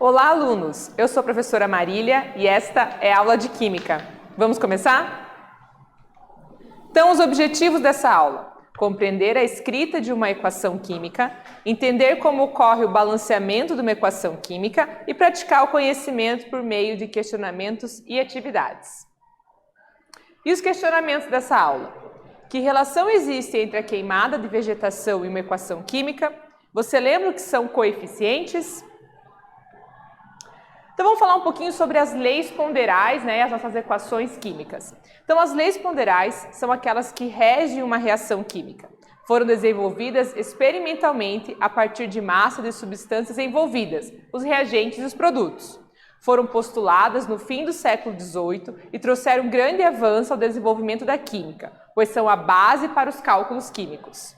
Olá, alunos! Eu sou a professora Marília e esta é a aula de Química. Vamos começar? Então, os objetivos dessa aula: compreender a escrita de uma equação química, entender como ocorre o balanceamento de uma equação química e praticar o conhecimento por meio de questionamentos e atividades. E os questionamentos dessa aula? Que relação existe entre a queimada de vegetação e uma equação química? Você lembra o que são coeficientes? Então vamos falar um pouquinho sobre as leis ponderais, né, as nossas equações químicas. Então as leis ponderais são aquelas que regem uma reação química. Foram desenvolvidas experimentalmente a partir de massa de substâncias envolvidas, os reagentes e os produtos. Foram postuladas no fim do século XVIII e trouxeram um grande avanço ao desenvolvimento da química, pois são a base para os cálculos químicos.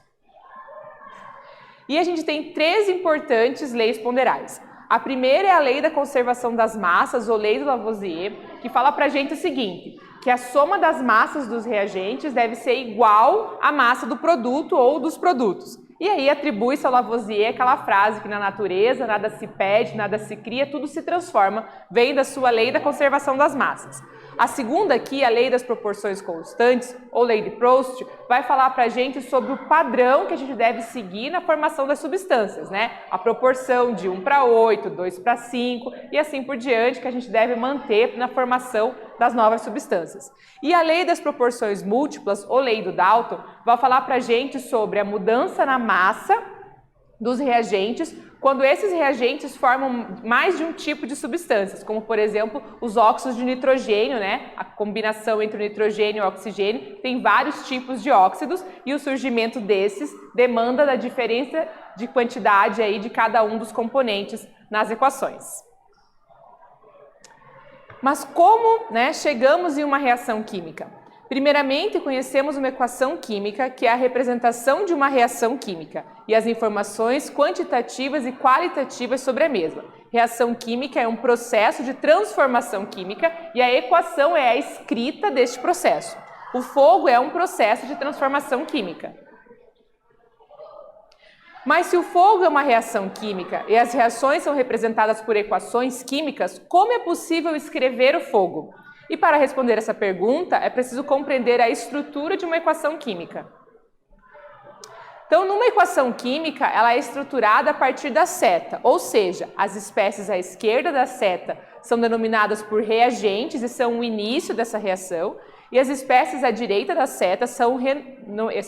E a gente tem três importantes leis ponderais. A primeira é a lei da conservação das massas, ou lei do Lavoisier, que fala pra gente o seguinte, que a soma das massas dos reagentes deve ser igual à massa do produto ou dos produtos. E aí atribui-se ao Lavoisier aquela frase que na natureza nada se perde, nada se cria, tudo se transforma, vem da sua lei da conservação das massas. A segunda aqui, a lei das proporções constantes, ou lei de Proust, vai falar para a gente sobre o padrão que a gente deve seguir na formação das substâncias, né? A proporção de 1:8, 2:5 e assim por diante que a gente deve manter na formação das novas substâncias. E a lei das proporções múltiplas, ou lei do Dalton, vai falar para a gente sobre a mudança na massa dos reagentes, quando esses reagentes formam mais de um tipo de substâncias, como por exemplo os óxidos de nitrogênio, né? A combinação entre o nitrogênio e o oxigênio tem vários tipos de óxidos e o surgimento desses demanda da diferença de quantidade aí de cada um dos componentes nas equações. Mas como, né, chegamos em uma reação química? Primeiramente, conhecemos uma equação química, que é a representação de uma reação química, e as informações quantitativas e qualitativas sobre a mesma. Reação química é um processo de transformação química e a equação é a escrita deste processo. O fogo é um processo de transformação química. Mas se o fogo é uma reação química e as reações são representadas por equações químicas, como é possível escrever o fogo? E para responder essa pergunta, é preciso compreender a estrutura de uma equação química. Então, numa equação química, ela é estruturada a partir da seta, ou seja, as espécies à esquerda da seta são denominadas por reagentes e são o início dessa reação, e as espécies à direita da seta são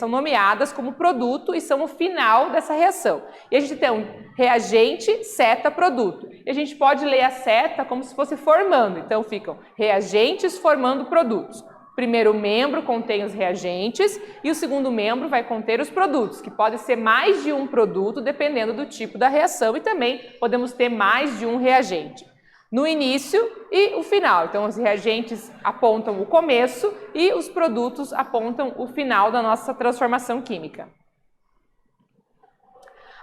nomeadas como produto e são o final dessa reação. E a gente tem um reagente, seta, produto. E a gente pode ler a seta como se fosse formando. Então ficam reagentes formando produtos. O primeiro membro contém os reagentes e o segundo membro vai conter os produtos, que pode ser mais de um produto dependendo do tipo da reação e também podemos ter mais de um reagente. No início e o final. Então, os reagentes apontam o começo e os produtos apontam o final da nossa transformação química.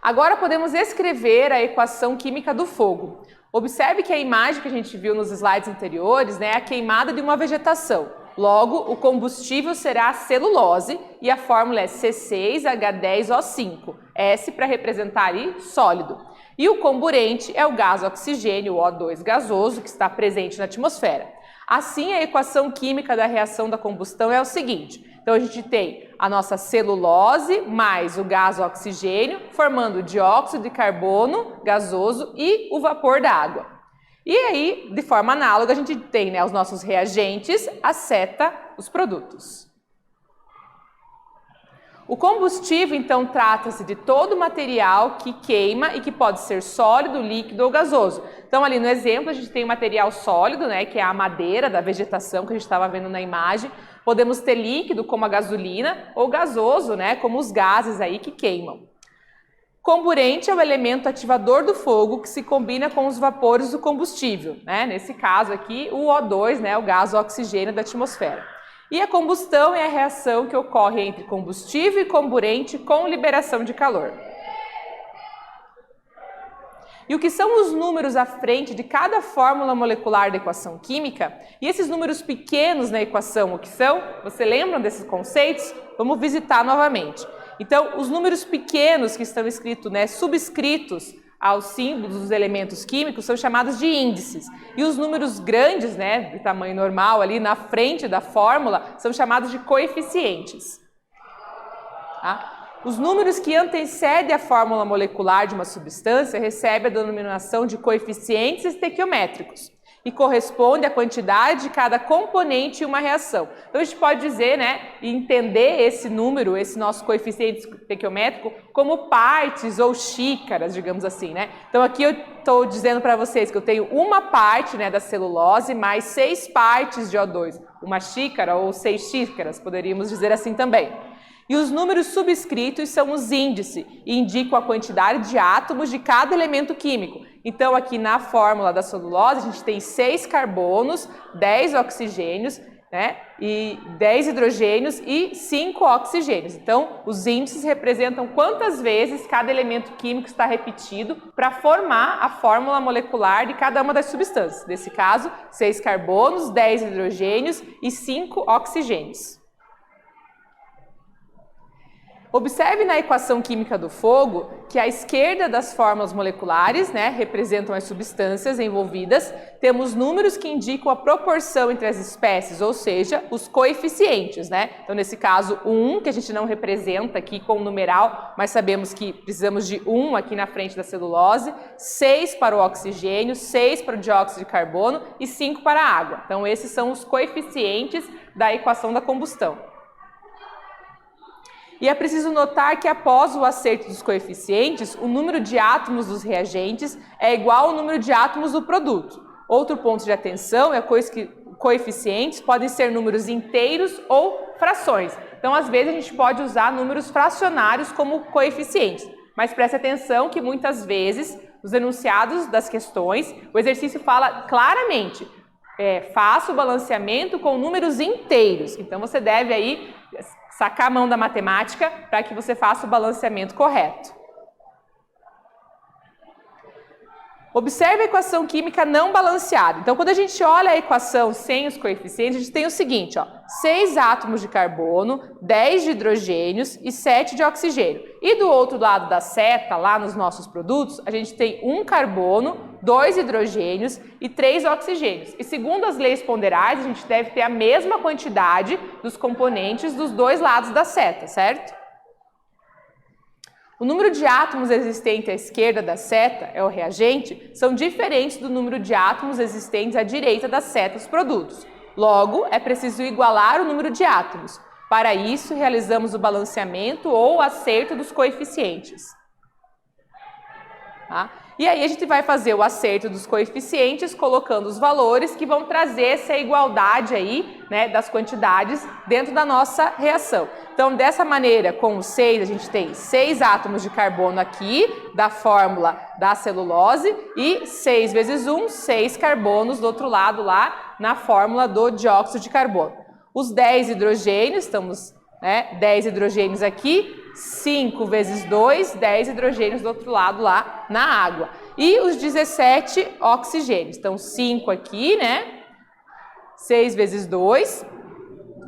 Agora podemos escrever a equação química do fogo. Observe que a imagem que a gente viu nos slides anteriores, né, é a queimada de uma vegetação. Logo, o combustível será a celulose e a fórmula é C6H10O5, S para representar aí sólido. E o comburente é o gás oxigênio, o O2 gasoso, que está presente na atmosfera. Assim, a equação química da reação da combustão é o seguinte. Então, a gente tem a nossa celulose mais o gás oxigênio, formando o dióxido de carbono gasoso e o vapor da água. E aí, de forma análoga, a gente tem, né, os nossos reagentes, a seta, os produtos. O combustível, então, trata-se de todo material que queima e que pode ser sólido, líquido ou gasoso. Então, ali no exemplo, a gente tem o material sólido, né, que é a madeira da vegetação que a gente estava vendo na imagem. Podemos ter líquido, como a gasolina, ou gasoso, né, como os gases aí que queimam. Comburente é o elemento ativador do fogo que se combina com os vapores do combustível, né? Nesse caso aqui, o O2, né, o gás oxigênio da atmosfera. E a combustão é a reação que ocorre entre combustível e comburente com liberação de calor. E o que são os números à frente de cada fórmula molecular da equação química? E esses números pequenos na equação, o que são? Você lembram desses conceitos? Vamos visitar novamente. Então, os números pequenos que estão escritos, né, subscritos aos símbolos dos elementos químicos são chamados de índices. E os números grandes, né, de tamanho normal ali na frente da fórmula, são chamados de coeficientes. Tá? Os números que antecedem a fórmula molecular de uma substância recebem a denominação de coeficientes estequiométricos e corresponde à quantidade de cada componente em uma reação. Então a gente pode dizer, né, e entender esse número, esse nosso coeficiente estequiométrico, como partes ou xícaras, digamos assim, né? Então aqui eu estou dizendo para vocês que eu tenho uma parte, né, da celulose mais 6 partes de O2, uma xícara ou 6 xícaras, poderíamos dizer assim também. E os números subscritos são os índices e indicam a quantidade de átomos de cada elemento químico. Então, aqui na fórmula da celulose, a gente tem 6 carbonos, 10 oxigênios, né, e 10 hidrogênios e 5 oxigênios. Então, os índices representam quantas vezes cada elemento químico está repetido para formar a fórmula molecular de cada uma das substâncias. Nesse caso, 6 carbonos, 10 hidrogênios e 5 oxigênios. Observe na equação química do fogo que à esquerda das fórmulas moleculares, né, representam as substâncias envolvidas, temos números que indicam a proporção entre as espécies, ou seja, os coeficientes, né? Então, nesse caso, 1, que a gente não representa aqui com o numeral, mas sabemos que precisamos de 1 aqui na frente da celulose, 6 para o oxigênio, 6 para o dióxido de carbono e 5 para a água. Então, esses são os coeficientes da equação da combustão. E é preciso notar que após o acerto dos coeficientes, o número de átomos dos reagentes é igual ao número de átomos do produto. Outro ponto de atenção é que coeficientes podem ser números inteiros ou frações. Então, às vezes, a gente pode usar números fracionários como coeficientes. Mas preste atenção que muitas vezes, nos enunciados das questões, o exercício fala claramente, faça o balanceamento com números inteiros. Então, você deve aí sacar a mão da matemática para que você faça o balanceamento correto. Observe a equação química não balanceada. Então, quando a gente olha a equação sem os coeficientes, a gente tem o seguinte, ó, 6 átomos de carbono, 10 de hidrogênios e 7 de oxigênio. E do outro lado da seta, lá nos nossos produtos, a gente tem 1 carbono, 2 hidrogênios e 3 oxigênios. E segundo as leis ponderais, a gente deve ter a mesma quantidade dos componentes dos dois lados da seta, certo? O número de átomos existente à esquerda da seta, é o reagente, são diferentes do número de átomos existentes à direita da seta, os produtos. Logo, é preciso igualar o número de átomos. Para isso, realizamos o balanceamento ou acerto dos coeficientes. Tá? E aí a gente vai fazer o acerto dos coeficientes colocando os valores que vão trazer essa igualdade aí, né, das quantidades dentro da nossa reação. Então, dessa maneira, com o 6, a gente tem 6 átomos de carbono aqui, da fórmula da celulose, e 6 vezes 1, 6 carbonos do outro lado lá, na fórmula do dióxido de carbono. Os 10 hidrogênios, estamos, né, 10 hidrogênios aqui, 5 vezes 2, 10 hidrogênios do outro lado lá na água. E os 17 oxigênios. Então, 5 aqui, né? 6 vezes 2,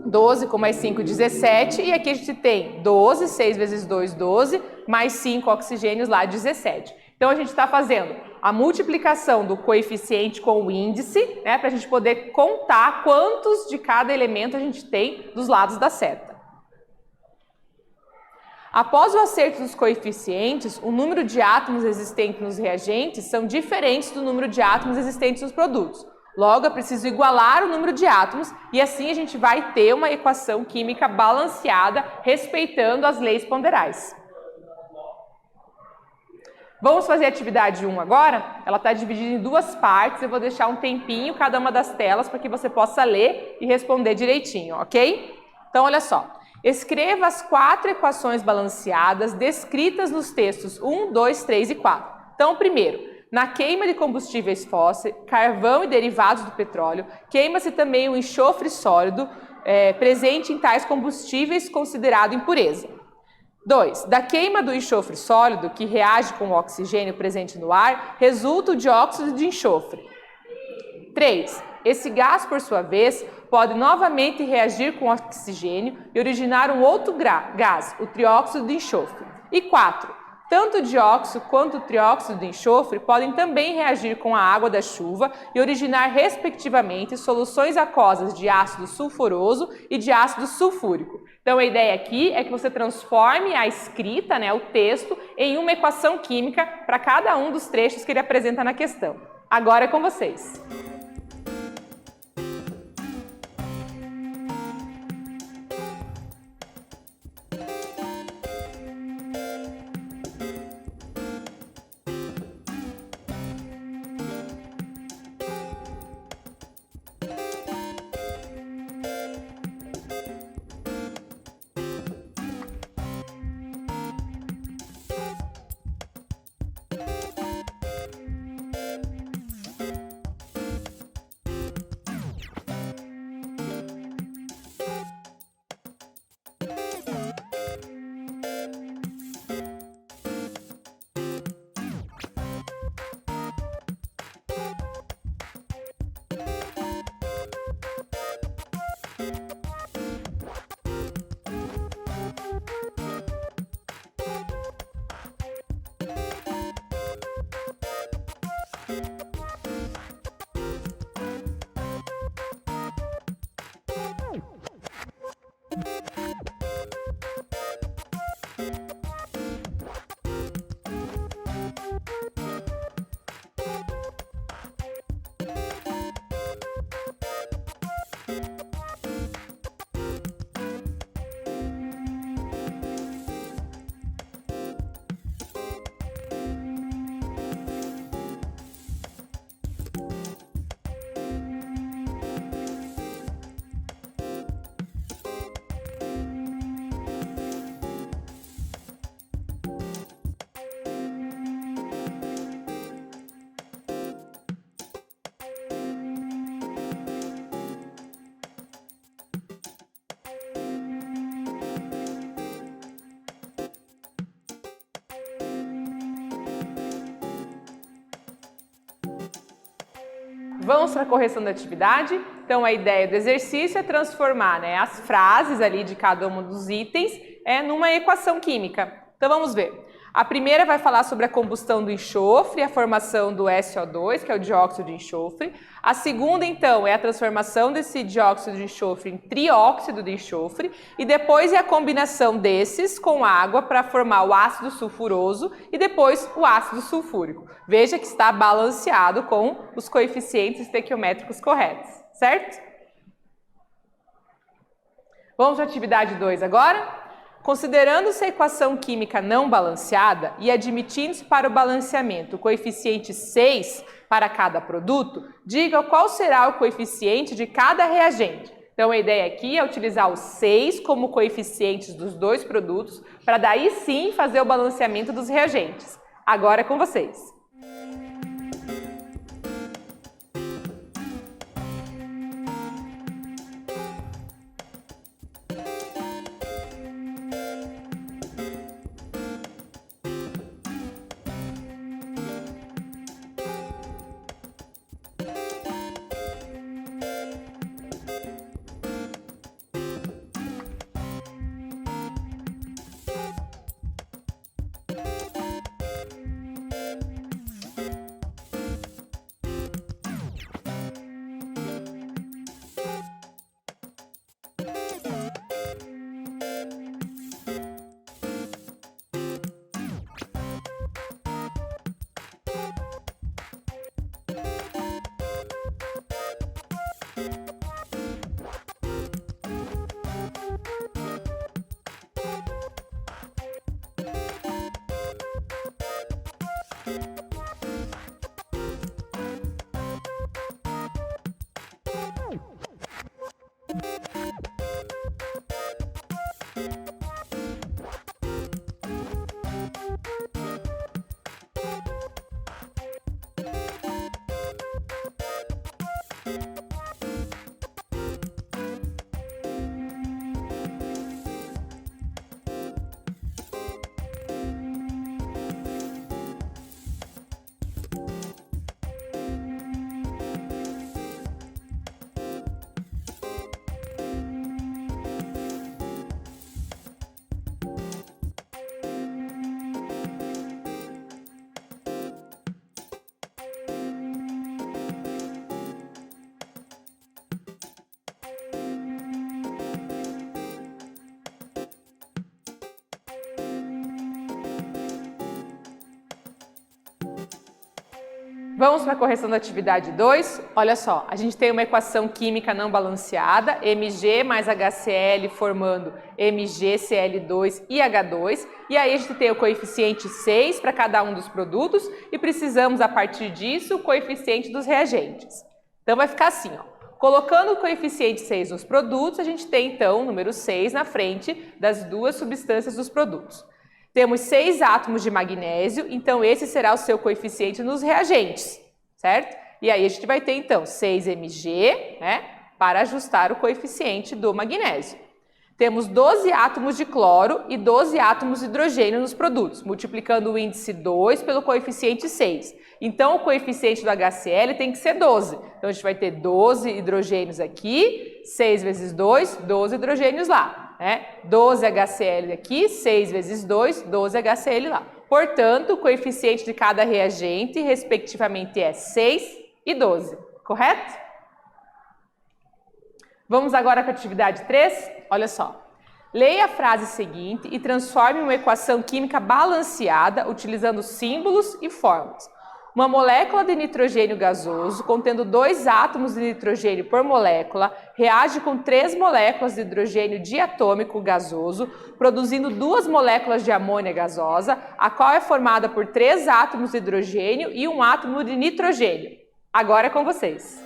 12 com mais 5, 17. E aqui a gente tem 12, 6 vezes 2, 12, mais 5 oxigênios lá, 17. Então, a gente está fazendo a multiplicação do coeficiente com o índice, né? Para a gente poder contar quantos de cada elemento a gente tem dos lados da seta. Após o acerto dos coeficientes, o número de átomos existentes nos reagentes são diferentes do número de átomos existentes nos produtos. Logo, é preciso igualar o número de átomos e assim a gente vai ter uma equação química balanceada, respeitando as leis ponderais. Vamos fazer a atividade 1 agora? Ela está dividida em 2 partes, eu vou deixar um tempinho cada uma das telas para que você possa ler e responder direitinho, ok? Então, olha só. Escreva as 4 equações balanceadas descritas nos textos 1, 2, 3 e 4. Então, primeiro, na queima de combustíveis fósseis, carvão e derivados do petróleo, queima-se também o enxofre sólido presente em tais combustíveis considerado impureza. 2. Da queima do enxofre sólido, que reage com o oxigênio presente no ar, resulta o dióxido de enxofre. 3. Esse gás, por sua vez, pode novamente reagir com oxigênio e originar um outro gás, o trióxido de enxofre. E 4. Tanto o dióxido quanto o trióxido de enxofre podem também reagir com a água da chuva e originar, respectivamente, soluções aquosas de ácido sulfuroso e de ácido sulfúrico. Então, a ideia aqui é que você transforme a escrita, né, o texto, em uma equação química para cada um dos trechos que ele apresenta na questão. Agora é com vocês. Vamos para a correção da atividade? Então, a ideia do exercício é transformar, né, as frases ali de cada um dos itens numa equação química. Então, vamos ver. A primeira vai falar sobre a combustão do enxofre e a formação do SO2, que é o dióxido de enxofre. A segunda, então, é a transformação desse dióxido de enxofre em trióxido de enxofre. E depois é a combinação desses com água para formar o ácido sulfuroso e depois o ácido sulfúrico. Veja que está balanceado com os coeficientes estequiométricos corretos, certo? Vamos para a atividade 2 agora? Considerando-se a equação química não balanceada e admitindo-se para o balanceamento o coeficiente 6 para cada produto, diga qual será o coeficiente de cada reagente. Então, a ideia aqui é utilizar os 6 como coeficientes dos dois produtos para daí sim fazer o balanceamento dos reagentes. Agora é com vocês. Vamos para a correção da atividade 2. Olha só, a gente tem uma equação química não balanceada, Mg mais HCl formando MgCl2 e H2. E aí a gente tem o coeficiente 6 para cada um dos produtos e precisamos, a partir disso, o coeficiente dos reagentes. Então vai ficar assim, ó. Colocando o coeficiente 6 nos produtos, a gente tem então o número 6 na frente das duas substâncias dos produtos. Temos 6 átomos de magnésio, então esse será o seu coeficiente nos reagentes, certo? E aí a gente vai ter então 6Mg, né, para ajustar o coeficiente do magnésio. Temos 12 átomos de cloro e 12 átomos de hidrogênio nos produtos, multiplicando o índice 2 pelo coeficiente 6. Então o coeficiente do HCl tem que ser 12. Então a gente vai ter 12 hidrogênios aqui, 6 vezes 2, 12 hidrogênios lá. 12 HCl aqui, 6 vezes 2, 12 HCl lá. Portanto, o coeficiente de cada reagente, respectivamente, é 6 e 12, correto? Vamos agora para a atividade 3? Olha só. Leia a frase seguinte e transforme uma equação química balanceada utilizando símbolos e fórmulas. Uma molécula de nitrogênio gasoso, contendo 2 átomos de nitrogênio por molécula, reage com 3 moléculas de hidrogênio diatômico gasoso, produzindo 2 moléculas de amônia gasosa, a qual é formada por 3 átomos de hidrogênio e 1 átomo de nitrogênio. Agora é com vocês.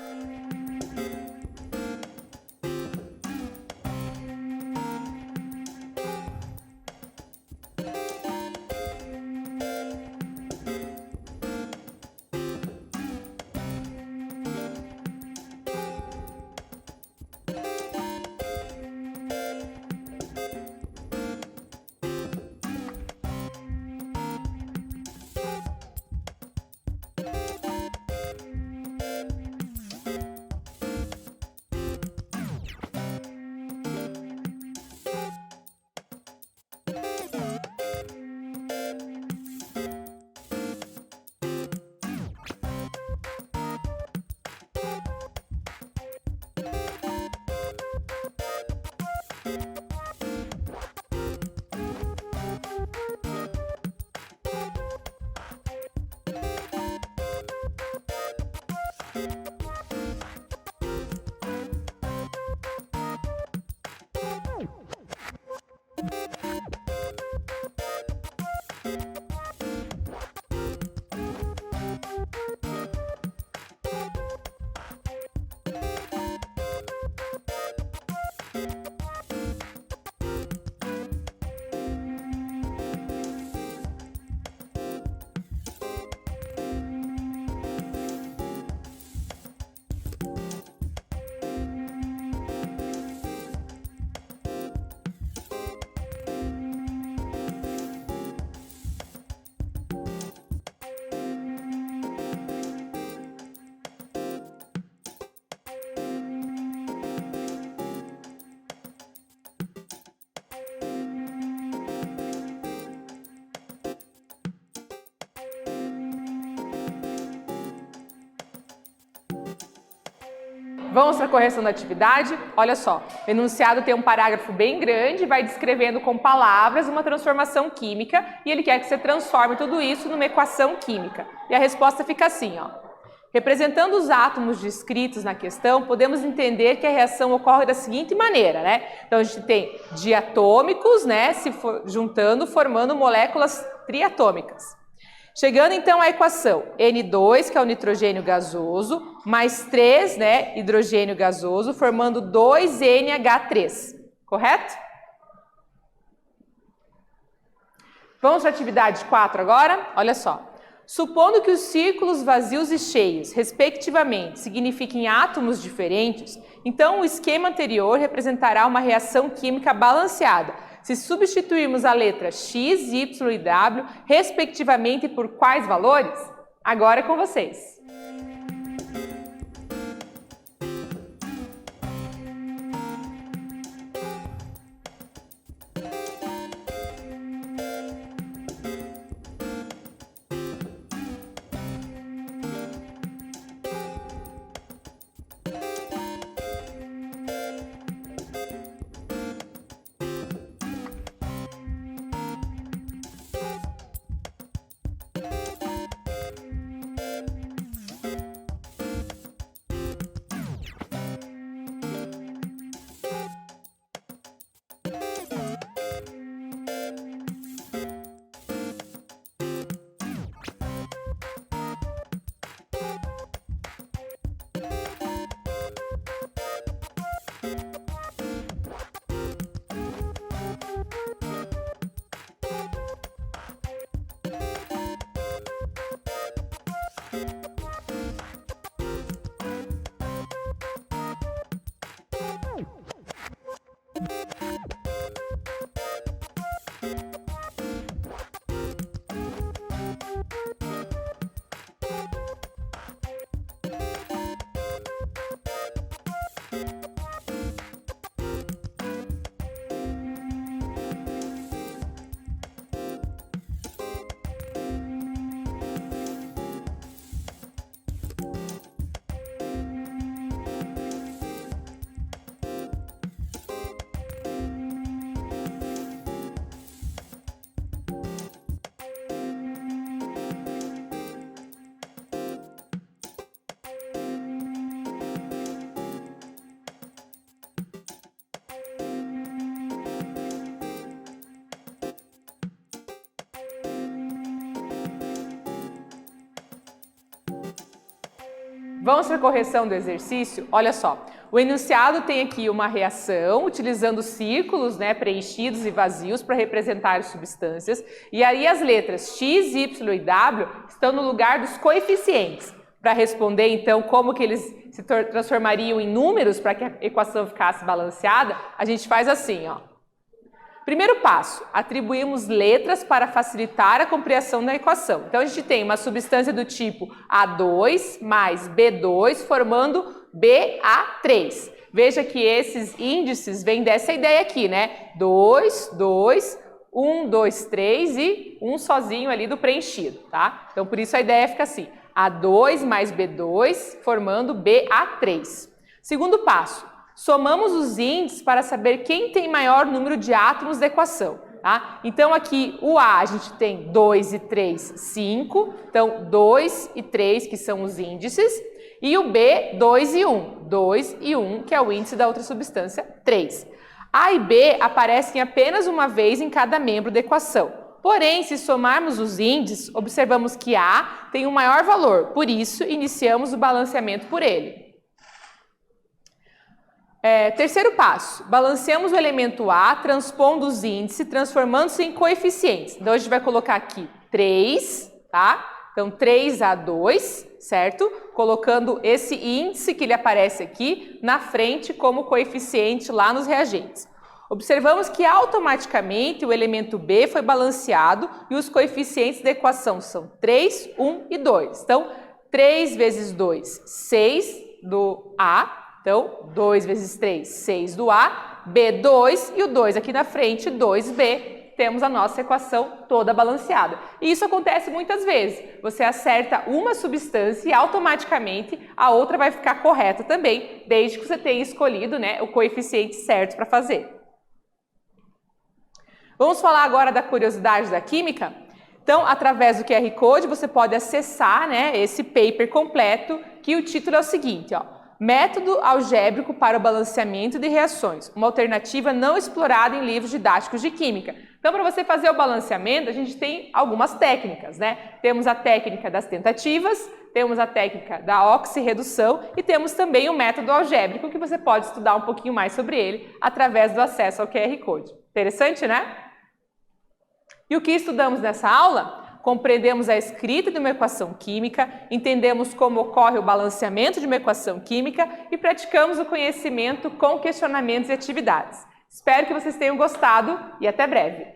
Vamos para a correção da atividade? Olha só, o enunciado tem um parágrafo bem grande, vai descrevendo com palavras uma transformação química e ele quer que você transforme tudo isso numa equação química. E a resposta fica assim, ó. Representando os átomos descritos na questão, podemos entender que a reação ocorre da seguinte maneira, né? Então a gente tem diatômicos, né, juntando, formando moléculas triatômicas. Chegando então à equação N2, que é o nitrogênio gasoso, mais 3, né, hidrogênio gasoso, formando 2NH3, correto? Vamos para a atividade 4 agora? Olha só. Supondo que os círculos vazios e cheios, respectivamente, signifiquem átomos diferentes, então o esquema anterior representará uma reação química balanceada, se substituirmos a letra X, Y e W, respectivamente, por quais valores? Agora é com vocês. Vamos para a correção do exercício? Olha só, o enunciado tem aqui uma reação utilizando círculos, né, preenchidos e vazios para representar as substâncias, e aí as letras X, Y e W estão no lugar dos coeficientes. Para responder, então, como que eles se transformariam em números para que a equação ficasse balanceada, a gente faz assim, ó. Primeiro passo, atribuímos letras para facilitar a compreensão da equação. Então, a gente tem uma substância do tipo A2 mais B2 formando BA3. Veja que esses índices vêm dessa ideia aqui, né? 2, 2, 1, 2, 3 e um sozinho ali do preenchido, tá? Então, por isso a ideia fica assim, A2 mais B2 formando BA3. Segundo passo, somamos os índices para saber quem tem maior número de átomos da equação. Tá? Então, aqui o A, a gente tem 2 e 3, 5. Então, 2 e 3, que são os índices. E o B, 2 e 1. 2 e 1, que é o índice da outra substância, 3. A e B aparecem apenas uma vez em cada membro da equação. Porém, se somarmos os índices, observamos que A tem um maior valor. Por isso, iniciamos o balanceamento por ele. Terceiro passo, balanceamos o elemento A, transpondo os índices, transformando-se em coeficientes. Então, a gente vai colocar aqui 3, tá? Então, 3A2, certo? Colocando esse índice que ele aparece aqui na frente como coeficiente lá nos reagentes. Observamos que automaticamente o elemento B foi balanceado e os coeficientes da equação são 3, 1 e 2. Então, 3 vezes 2, 6 do A. Então, 2 vezes 3, 6 do A, B2 e o 2 aqui na frente, 2B. Temos a nossa equação toda balanceada. E isso acontece muitas vezes. Você acerta uma substância e automaticamente a outra vai ficar correta também, desde que você tenha escolhido, né, o coeficiente certo para fazer. Vamos falar agora da curiosidade da química? Então, através do QR Code, você pode acessar, né, esse paper completo, que o título é o seguinte, ó. Método algébrico para o balanceamento de reações, uma alternativa não explorada em livros didáticos de química. Então, para você fazer o balanceamento, a gente tem algumas técnicas, né? Temos a técnica das tentativas, temos a técnica da oxirredução e temos também o método algébrico, que você pode estudar um pouquinho mais sobre ele através do acesso ao QR Code. Interessante, né? E o que estudamos nessa aula? Compreendemos a escrita de uma equação química, entendemos como ocorre o balanceamento de uma equação química e praticamos o conhecimento com questionamentos e atividades. Espero que vocês tenham gostado e até breve!